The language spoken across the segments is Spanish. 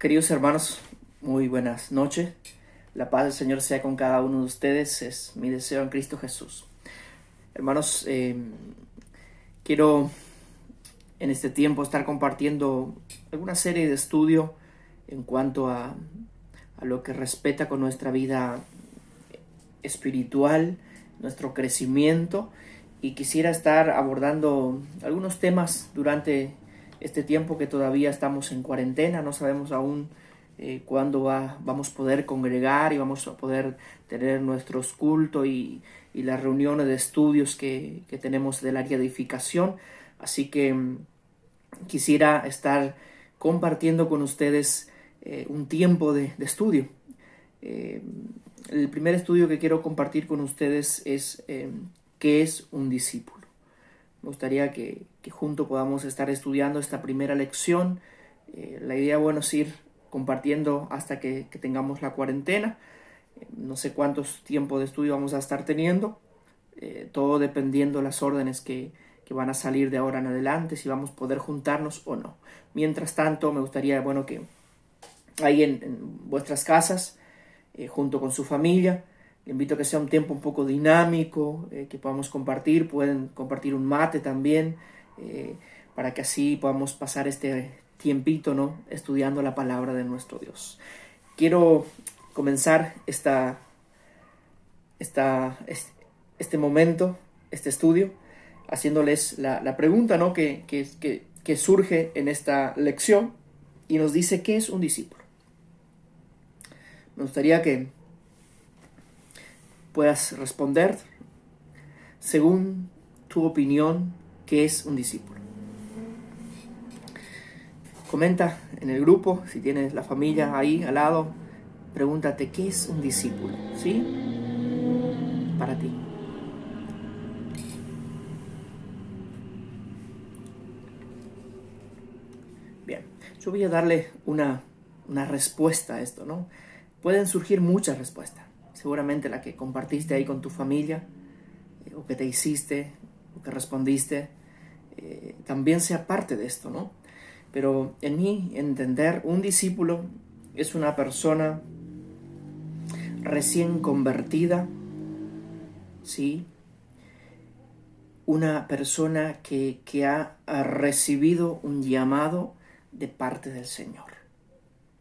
Queridos hermanos, muy buenas noches. La paz del Señor sea con cada uno de ustedes, es mi deseo en Cristo Jesús. Hermanos, quiero en este tiempo estar compartiendo alguna serie de estudio en cuanto a lo que respecta con nuestra vida espiritual, nuestro crecimiento, y quisiera estar abordando algunos temas durante este tiempo que todavía estamos en cuarentena. No sabemos aún cuándo vamos a poder congregar y vamos a poder tener nuestros cultos y las reuniones de estudios que tenemos del área de edificación. Así que quisiera estar compartiendo con ustedes un tiempo de estudio. El primer estudio que quiero compartir con ustedes es ¿qué es un discípulo? Me gustaría que juntos podamos estar estudiando esta primera lección. La idea, bueno, es ir compartiendo hasta que tengamos la cuarentena. No sé cuántos tiempos de estudio vamos a estar teniendo, todo dependiendo de las órdenes que van a salir de ahora en adelante, si vamos a poder juntarnos o no. Mientras tanto, me gustaría, bueno, que ahí en vuestras casas, junto con su familia, le invito a que sea un tiempo un poco dinámico, que podamos compartir. Pueden compartir un mate también, para que así podamos pasar este tiempito, ¿no?, estudiando la palabra de nuestro Dios. Quiero comenzar este momento, este estudio, haciéndoles la pregunta, ¿no?, que surge en esta lección y nos dice: ¿qué es un discípulo? Me gustaría que puedas responder según tu opinión, ¿qué es un discípulo? Comenta en el grupo, si tienes la familia ahí al lado, pregúntate: ¿qué es un discípulo? ¿Sí? Para ti. Bien, yo voy a darle una respuesta a esto, ¿no? Pueden surgir muchas respuestas. Seguramente la que compartiste ahí con tu familia, o que te hiciste, o que respondiste, también sea parte de esto, ¿no? Pero en mi entender, un discípulo es una persona recién convertida, ¿sí? Una persona que ha recibido un llamado de parte del Señor,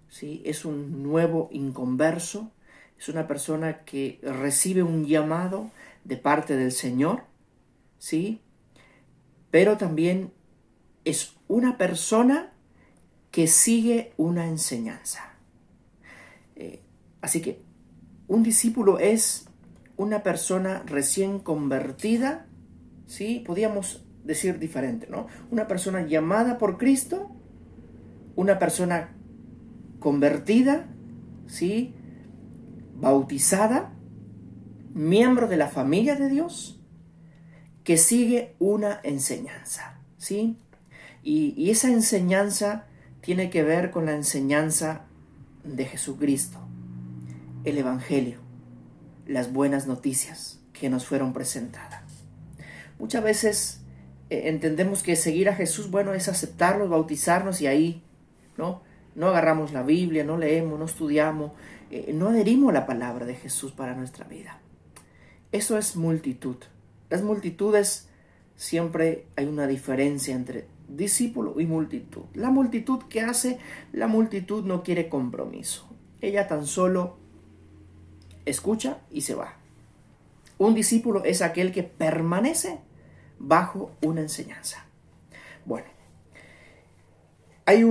¿sí? Es un nuevo inconverso, es una persona que recibe un llamado de parte del Señor, ¿sí? Pero también es una persona que sigue una enseñanza. Así que un discípulo es una persona recién convertida, ¿sí? Podríamos decir diferente, ¿no? Una persona llamada por Cristo, una persona convertida, ¿sí?, bautizada, miembro de la familia de Dios, que sigue una enseñanza, ¿sí? Y esa enseñanza tiene que ver con la enseñanza de Jesucristo, el Evangelio, las buenas noticias que nos fueron presentadas. Muchas veces entendemos que seguir a Jesús, bueno, es aceptarlos, bautizarnos y ahí, ¿no? No agarramos la Biblia, no leemos, no estudiamos, no adherimos a la palabra de Jesús para nuestra vida. Eso es multitud. Las multitudes, siempre hay una diferencia entre discípulo y multitud. La multitud, ¿qué hace? La multitud no quiere compromiso. Ella tan solo escucha y se va. Un discípulo es aquel que permanece bajo una enseñanza. Bueno, hay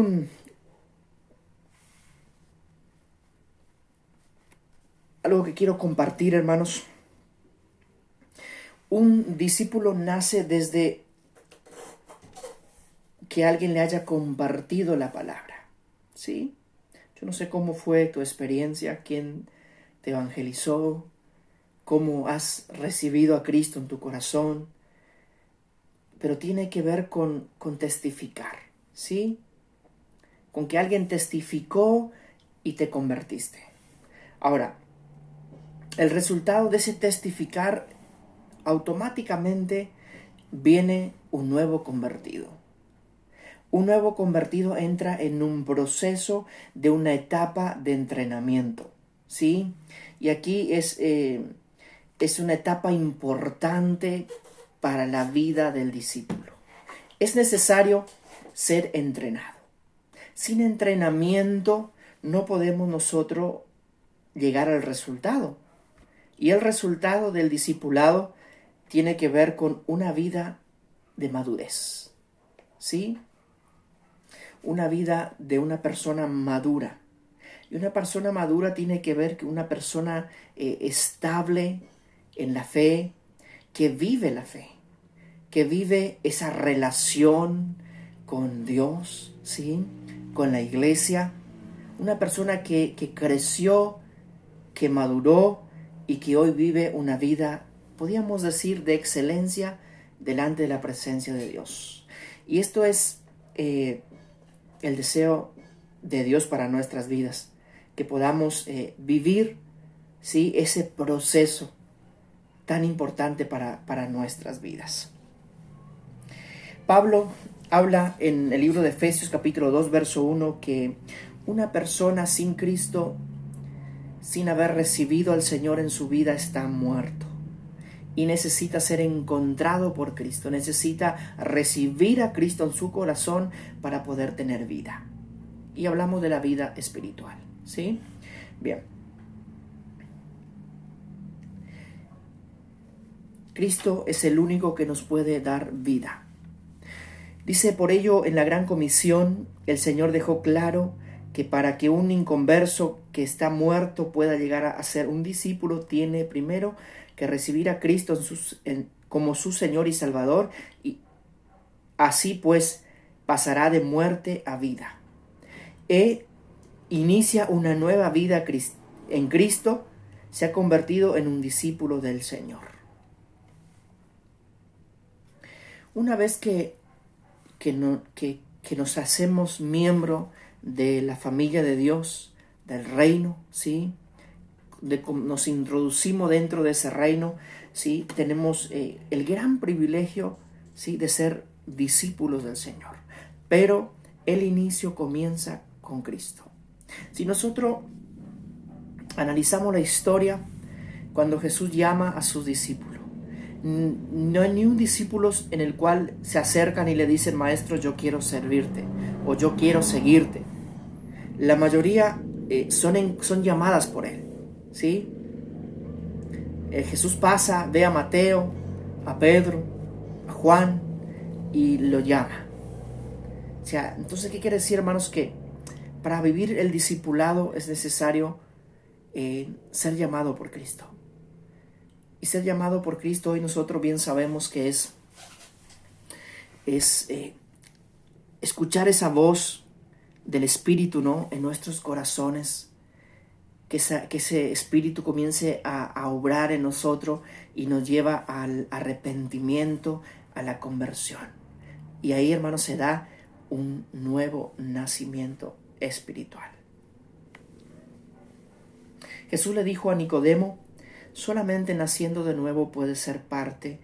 algo que quiero compartir, hermanos. Un discípulo nace desde que alguien le haya compartido la palabra, ¿sí? Yo no sé cómo fue tu experiencia, quién te evangelizó, cómo has recibido a Cristo en tu corazón, pero tiene que ver con testificar, ¿sí? Con que alguien testificó y te convertiste. Ahora, el resultado de ese testificar, automáticamente viene un nuevo convertido. Un nuevo convertido entra en un proceso de una etapa de entrenamiento, ¿sí? Y aquí es una etapa importante para la vida del discípulo. Es necesario ser entrenado. Sin entrenamiento no podemos nosotros llegar al resultado. Y el resultado del discipulado tiene que ver con una vida de madurez, ¿sí? Una vida de una persona madura. Y una persona madura tiene que ver con una persona estable en la fe, que vive la fe, que vive esa relación con Dios, ¿sí? Con la iglesia. Una persona que creció, que maduró y que hoy vive una vida, podríamos decir, de excelencia delante de la presencia de Dios. Y esto es el deseo de Dios para nuestras vidas, que podamos vivir, ¿sí?, ese proceso tan importante para nuestras vidas. Pablo habla en el libro de Efesios capítulo 2, verso 1, que una persona sin Cristo, sin haber recibido al Señor en su vida, está muerto y necesita ser encontrado por Cristo, necesita recibir a Cristo en su corazón para poder tener vida. Y hablamos de la vida espiritual, ¿sí? Bien. Cristo es el único que nos puede dar vida. Dice, por ello, en la gran comisión, el Señor dejó claro que para que un inconverso que está muerto pueda llegar a ser un discípulo, tiene primero que recibir a Cristo como su Señor y Salvador, y así pues pasará de muerte a vida. Inicia una nueva vida en Cristo, se ha convertido en un discípulo del Señor. Una vez que nos hacemos miembro de la familia de Dios, del reino, ¿sí? Nos introducimos dentro de ese reino, ¿sí? Tenemos el gran privilegio, ¿sí?, de ser discípulos del Señor. Pero el inicio comienza con Cristo. Si nosotros analizamos la historia, cuando Jesús llama a sus discípulos, no hay ni un discípulo en el cual se acercan y le dicen, maestro, yo quiero servirte o yo quiero seguirte. La mayoría son llamadas por él, ¿sí? Jesús pasa, ve a Mateo, a Pedro, a Juan y lo llama. O sea, entonces, ¿qué quiere decir, hermanos? Que para vivir el discipulado es necesario ser llamado por Cristo. Y ser llamado por Cristo, hoy nosotros bien sabemos que es escuchar esa voz del Espíritu, ¿no?, en nuestros corazones, que ese Espíritu comience a obrar en nosotros y nos lleva al arrepentimiento, a la conversión. Y ahí, hermanos, se da un nuevo nacimiento espiritual. Jesús le dijo a Nicodemo, solamente naciendo de nuevo puede ser parte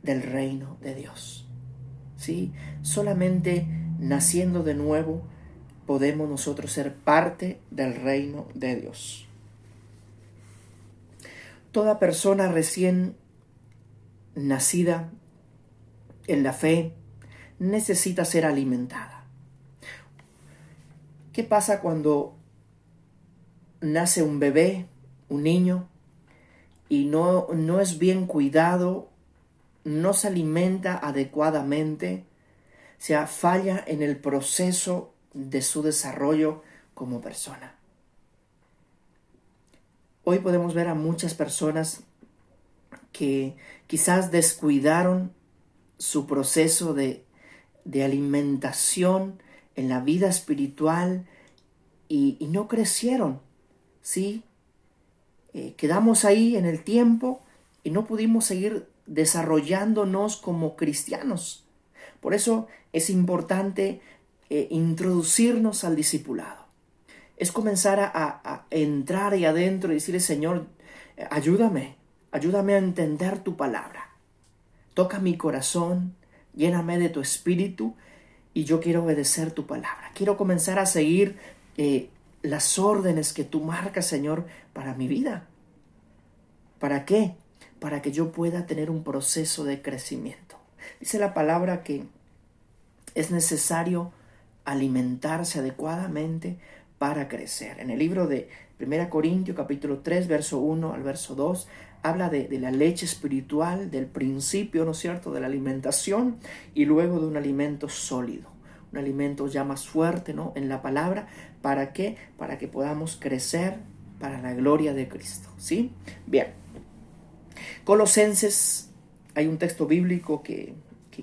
del reino de Dios, ¿sí? Solamente naciendo de nuevo podemos nosotros ser parte del reino de Dios. Toda persona recién nacida en la fe necesita ser alimentada. ¿Qué pasa cuando nace un bebé, un niño, y no es bien cuidado, no se alimenta adecuadamente, o sea, falla en el proceso de su desarrollo como persona? Hoy podemos ver a muchas personas que quizás descuidaron su proceso de alimentación en la vida espiritual y no crecieron, ¿sí? Quedamos ahí en el tiempo y no pudimos seguir desarrollándonos como cristianos. Por eso es importante introducirnos al discipulado. Es comenzar a entrar ahí adentro y decirle, Señor, ayúdame a entender tu palabra. Toca mi corazón, lléname de tu espíritu y yo quiero obedecer tu palabra. Quiero comenzar a seguir las órdenes que tú marcas, Señor, para mi vida. ¿Para qué? Para que yo pueda tener un proceso de crecimiento. Dice la palabra que es necesario alimentarse adecuadamente para crecer. En el libro de 1 Corintios capítulo 3, verso 1 al verso 2, habla de la leche espiritual, del principio, ¿no es cierto?, de la alimentación, y luego de un alimento sólido, un alimento ya más fuerte, ¿no?, en la palabra. ¿Para qué? Para que podamos crecer para la gloria de Cristo, ¿sí? Bien. Colosenses, hay un texto bíblico que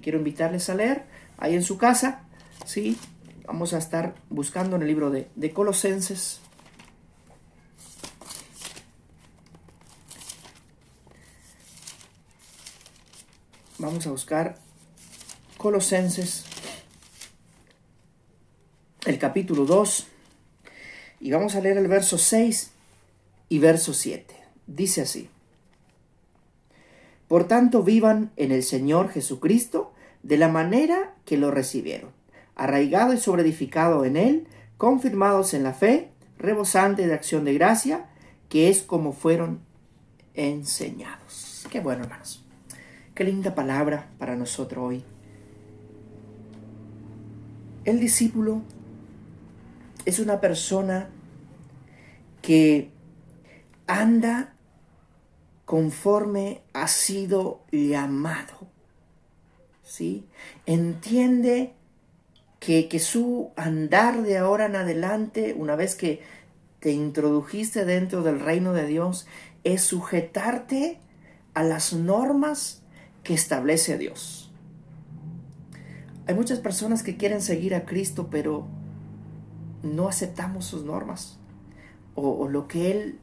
quiero invitarles a leer ahí en su casa, ¿sí? Vamos a estar buscando en el libro de Colosenses. Vamos a buscar Colosenses, el capítulo 2, y vamos a leer el verso 6 y verso 7. Dice así: Por tanto, vivan en el Señor Jesucristo de la manera que lo recibieron, arraigado y sobreedificado en Él, confirmados en la fe, rebosante de acción de gracia, que es como fueron enseñados. Qué bueno, hermanos. Qué linda palabra para nosotros hoy. El discípulo es una persona que anda conforme ha sido llamado, ¿sí? Entiende que su andar de ahora en adelante, una vez que te introdujiste dentro del reino de Dios, es sujetarte a las normas que establece Dios. Hay muchas personas que quieren seguir a Cristo, pero no aceptamos sus normas o lo que Él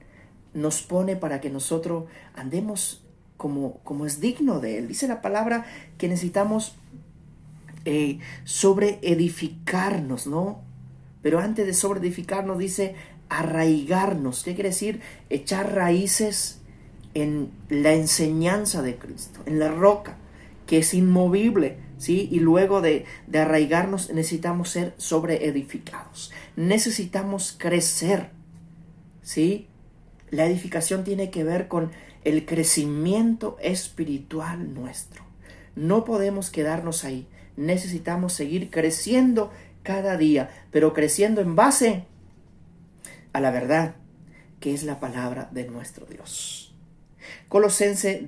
nos pone para que nosotros andemos como es digno de Él. Dice la palabra que necesitamos sobreedificarnos, ¿no? Pero antes de sobreedificarnos dice arraigarnos. ¿Qué quiere decir? Echar raíces en la enseñanza de Cristo, en la roca, que es inmovible, ¿sí? Y luego de arraigarnos necesitamos ser sobreedificados. Necesitamos crecer, ¿sí? La edificación tiene que ver con el crecimiento espiritual nuestro. No podemos quedarnos ahí. Necesitamos seguir creciendo cada día, pero creciendo en base a la verdad, que es la palabra de nuestro Dios. Colosenses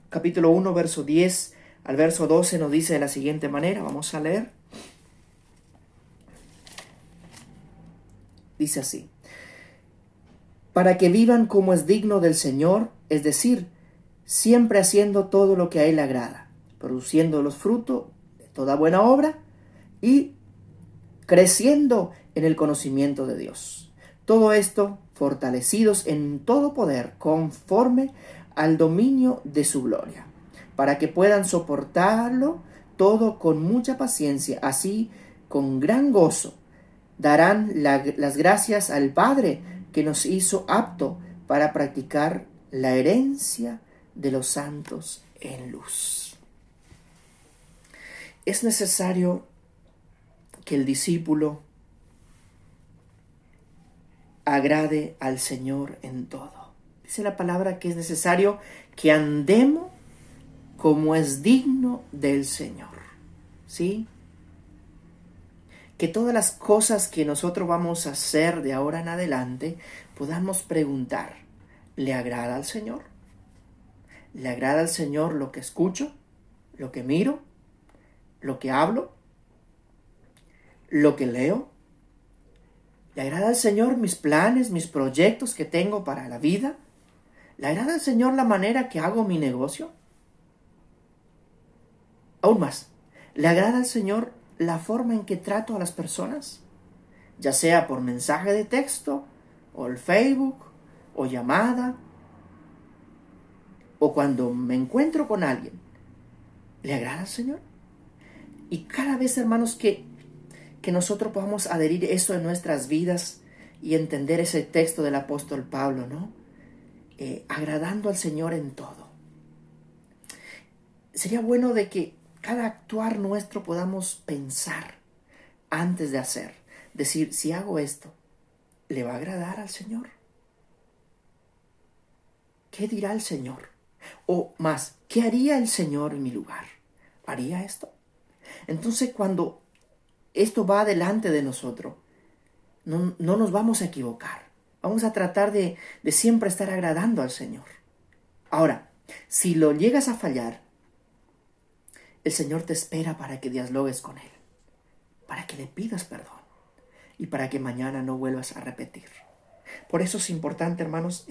capítulo 1, verso 10 al verso 12 nos dice de la siguiente manera. Vamos a leer. Dice así: Para que vivan como es digno del Señor, es decir, siempre haciendo todo lo que a Él agrada, produciendo los frutos de toda buena obra y creciendo en el conocimiento de Dios. Todo esto fortalecidos en todo poder conforme al dominio de su gloria, para que puedan soportarlo todo con mucha paciencia, así con gran gozo darán las gracias al Padre que nos hizo apto para practicar la herencia de los santos en luz. Es necesario que el discípulo agrade al Señor en todo. Dice la palabra que es necesario que andemos como es digno del Señor, ¿sí? Que todas las cosas que nosotros vamos a hacer de ahora en adelante podamos preguntar: ¿le agrada al Señor? ¿Le agrada al Señor lo que escucho, lo que miro, lo que hablo, lo que leo? ¿Le agrada al Señor mis planes, mis proyectos que tengo para la vida? ¿Le agrada al Señor la manera que hago mi negocio? Aún más, ¿le agrada al Señor la forma en que trato a las personas? Ya sea por mensaje de texto, o el Facebook, o llamada, o cuando me encuentro con alguien. ¿Le agrada al Señor? Y cada vez, hermanos, que nosotros podamos adherir eso en nuestras vidas y entender ese texto del apóstol Pablo, ¿no? Agradando al Señor en todo. Sería bueno de que cada actuar nuestro podamos pensar antes de hacer. Decir, si hago esto, ¿le va a agradar al Señor? ¿Qué dirá el Señor? O más, ¿qué haría el Señor en mi lugar? ¿Haría esto? Entonces, cuando esto va delante de nosotros, no nos vamos a equivocar. Vamos a tratar de siempre estar agradando al Señor. Ahora, si lo llegas a fallar, el Señor te espera para que dialogues con Él, para que le pidas perdón y para que mañana no vuelvas a repetir. Por eso es importante, hermanos,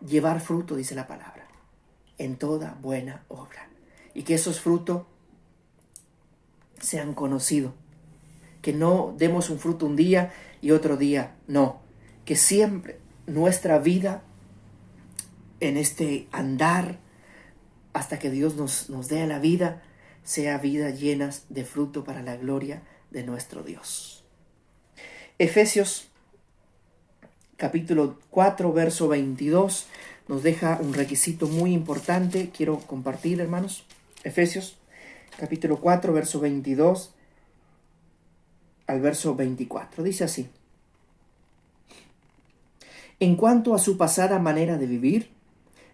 llevar fruto, dice la palabra, en toda buena obra. Y que esos frutos sean conocidos. Que no demos un fruto un día y otro día no. Que siempre nuestra vida en este andar hasta que Dios nos dé la vida, sea vida llenas de fruto para la gloria de nuestro Dios. Efesios capítulo 4, verso 22 nos deja un requisito muy importante. Quiero compartir, hermanos. Efesios capítulo 4, verso 22 al verso 24. Dice así: en cuanto a su pasada manera de vivir,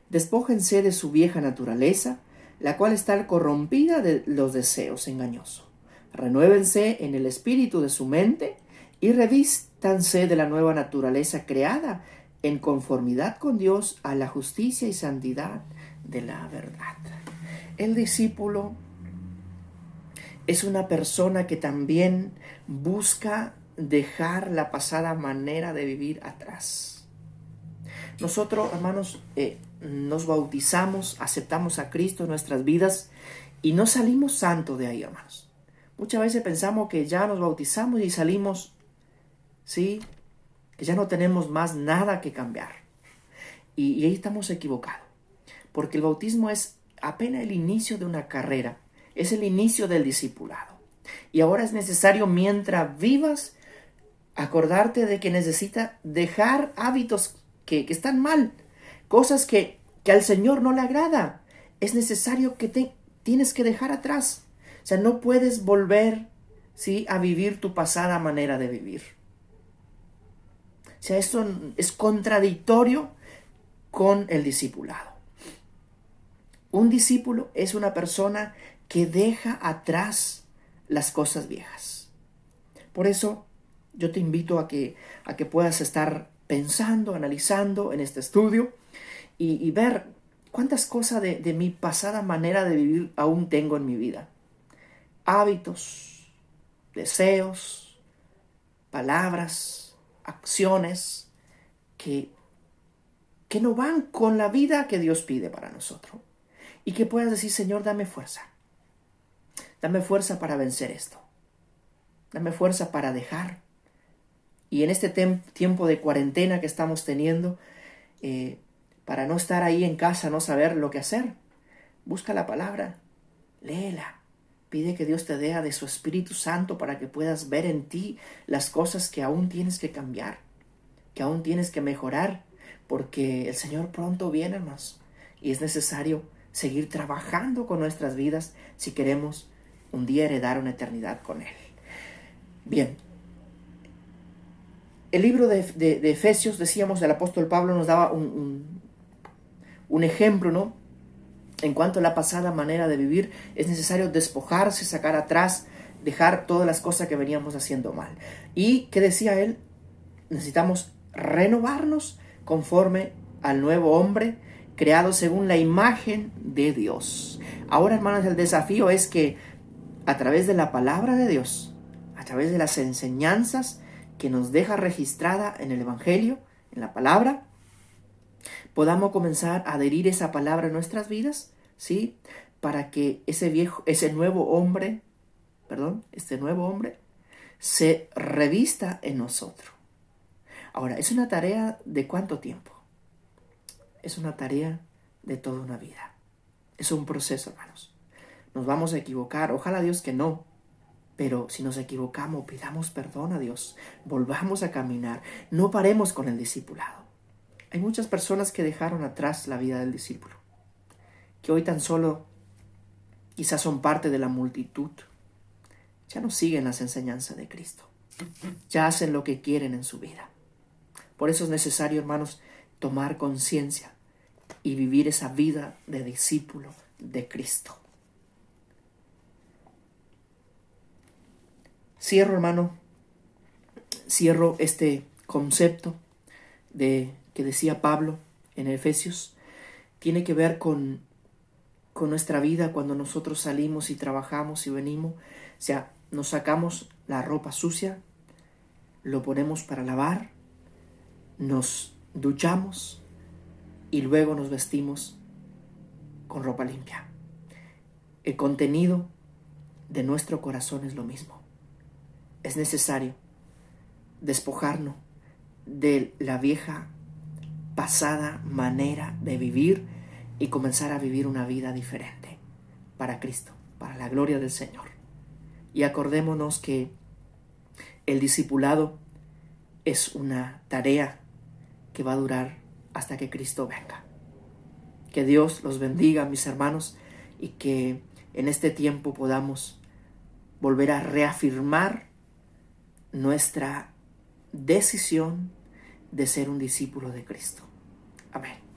despójense de su vieja naturaleza, la cual está corrompida de los deseos engañosos. Renuévense en el espíritu de su mente y revístanse de la nueva naturaleza creada en conformidad con Dios a la justicia y santidad de la verdad. El discípulo es una persona que también busca dejar la pasada manera de vivir atrás. Nosotros, hermanos, nos bautizamos, aceptamos a Cristo en nuestras vidas y no salimos santos de ahí, hermanos. Muchas veces pensamos que ya nos bautizamos y salimos, ¿sí? Que ya no tenemos más nada que cambiar. Y ahí estamos equivocados. Porque el bautismo es apenas el inicio de una carrera. Es el inicio del discipulado. Y ahora es necesario, mientras vivas, acordarte de que necesitas dejar hábitos que están mal. Cosas que al Señor no le agrada. Es necesario que tienes que dejar atrás. O sea, no puedes volver, ¿sí?, a vivir tu pasada manera de vivir. O sea, esto es contradictorio con el discipulado. Un discípulo es una persona que deja atrás las cosas viejas. Por eso yo te invito a que puedas estar pensando, analizando en este estudio y ver cuántas cosas de mi pasada manera de vivir aún tengo en mi vida. Hábitos, deseos, palabras, acciones que no van con la vida que Dios pide para nosotros. Y que puedas decir, Señor, dame fuerza. Dame fuerza para vencer esto. Dame fuerza para dejar. Y en este tiempo de cuarentena que estamos teniendo, para no estar ahí en casa, no saber lo que hacer, busca la palabra, léela. Pide que Dios te dé de su Espíritu Santo para que puedas ver en ti las cosas que aún tienes que cambiar, que aún tienes que mejorar, porque el Señor pronto viene, hermanos, y es necesario seguir trabajando con nuestras vidas si queremos un día heredar una eternidad con Él. Bien, el libro de Efesios, decíamos, el apóstol Pablo nos daba un ejemplo, ¿no? En cuanto a la pasada manera de vivir, es necesario despojarse, sacar atrás, dejar todas las cosas que veníamos haciendo mal. ¿Y qué decía él? Necesitamos renovarnos conforme al nuevo hombre, creado según la imagen de Dios. Ahora, hermanos, el desafío es que a través de la palabra de Dios, a través de las enseñanzas que nos deja registrada en el Evangelio, en la palabra, podamos comenzar a adherir esa palabra en nuestras vidas, ¿sí? Para que este nuevo hombre se revista en nosotros. Ahora, ¿es una tarea de cuánto tiempo? Es una tarea de toda una vida. Es un proceso, hermanos. Nos vamos a equivocar, ojalá Dios que no. Pero si nos equivocamos, pidamos perdón a Dios. Volvamos a caminar. No paremos con el discipulado. Hay muchas personas que dejaron atrás la vida del discípulo, que hoy tan solo quizás son parte de la multitud, ya no siguen las enseñanzas de Cristo. Ya hacen lo que quieren en su vida. Por eso es necesario, hermanos, tomar conciencia y vivir esa vida de discípulo de Cristo. Cierro este concepto que decía Pablo en Efesios. Tiene que ver con nuestra vida cuando nosotros salimos y trabajamos y venimos. O sea, nos sacamos la ropa sucia, lo ponemos para lavar, nos duchamos y luego nos vestimos con ropa limpia. El contenido de nuestro corazón es lo mismo. Es necesario despojarnos de la vieja pasada manera de vivir y comenzar a vivir una vida diferente para Cristo, para la gloria del Señor. Y acordémonos que el discipulado es una tarea que va a durar hasta que Cristo venga. Que Dios los bendiga, mis hermanos, y que en este tiempo podamos volver a reafirmar nuestra decisión de ser un discípulo de Cristo. Amén.